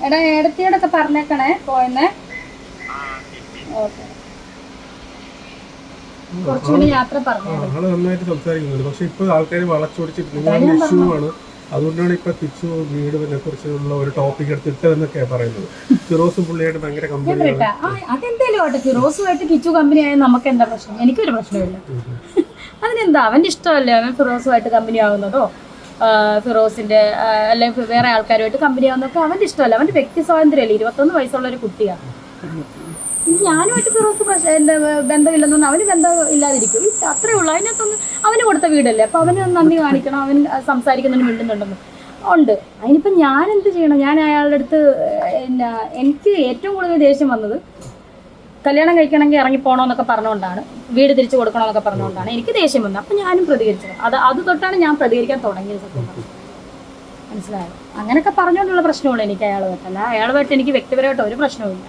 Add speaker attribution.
Speaker 1: എടാ ഏടത്തിയോടൊക്കെ പറഞ്ഞേക്കണേ പോയെന്നേ. ഓക്കെ, കുറച്ചുകൂടി യാത്ര പറഞ്ഞു.
Speaker 2: ആള് നന്നായിട്ട് സംസാരിക്കുന്നുണ്ട്. പക്ഷെ ഇപ്പൊ ആൾക്കാർ വളച്ചൊടിച്ചിട്ട് നിങ്ങളുടെ ഇഷ്യൂ ആണ്, അതുകൊണ്ടാണ് ഇപ്പൊ കിച്ചു വീടിനെ കുറിച്ചുള്ള ഒരു ടോപ്പിക് എടുത്തിട്ടതെന്നൊക്കെയാ പറയുന്നത്. ഫിറോസ് പുള്ളിയായിട്ട് ഭയങ്കര കമ്പനിയാണ്.
Speaker 1: അതെന്തേലും ആട്ടെ, ഫിറോസുമായിട്ട് കിച്ചു കമ്പനി ആയാൽ നമുക്ക് എന്താ പ്രശ്നം? എനിക്കൊരു പ്രശ്നമില്ല. അതിനെന്താ, അവൻ്റെ ഇഷ്ടമല്ലേ അവൻ ഫിറോസുമായിട്ട് കമ്പനി ആവുന്നതോ ഫിറോസിന്റെ അല്ലെങ്കിൽ വേറെ ആൾക്കാരുമായിട്ട് കമ്പനി ആവുന്നതൊക്കെ അവൻ്റെ ഇഷ്ടമല്ല. അവൻ്റെ വ്യക്തി സ്വാതന്ത്ര്യമല്ലേ. 21 വയസ്സുള്ള ഒരു കുട്ടിയാണ്. ഞാനുമായിട്ട് ഫിറോസ് ബന്ധമില്ലെന്നൊന്നും അവന് ബന്ധം ഇല്ലാതിരിക്കും, അത്രേ ഉള്ളൂ. അതിനകത്തൊന്ന് അവന് കൊടുത്ത വീടല്ലേ, അപ്പോൾ അവന് നന്ദി കാണിക്കണം. അവൻ സംസാരിക്കുന്നതിന് മിണ്ടുന്നുണ്ടെന്ന് ഉണ്ട്. അതിനിപ്പം ഞാൻ എന്ത് ചെയ്യണം? ഞാൻ അയാളുടെ അടുത്ത് എനിക്ക് ഏറ്റവും കൂടുതൽ ദേഷ്യം വന്നത് കല്യാണം കഴിക്കണമെങ്കിൽ ഇറങ്ങിപ്പോണമെന്നൊക്കെ പറഞ്ഞുകൊണ്ടാണ്, വീട് തിരിച്ചു കൊടുക്കണമെന്നൊക്കെ പറഞ്ഞുകൊണ്ടാണ് എനിക്ക് ദേഷ്യം വന്നത്. അപ്പം ഞാനും പ്രതികരിച്ചത്. അത് തൊട്ടാണ് ഞാൻ പ്രതികരിക്കാൻ തുടങ്ങിയത്. സത്യം പറഞ്ഞു മനസ്സിലായോ? അങ്ങനെയൊക്കെ പറഞ്ഞുകൊണ്ടുള്ള പ്രശ്നമുള്ളൂ എനിക്ക് അയാളുമായിട്ടല്ല. അയാളുമായിട്ട് എനിക്ക് വ്യക്തിപരമായിട്ട് ഒരു പ്രശ്നവുമില്ല.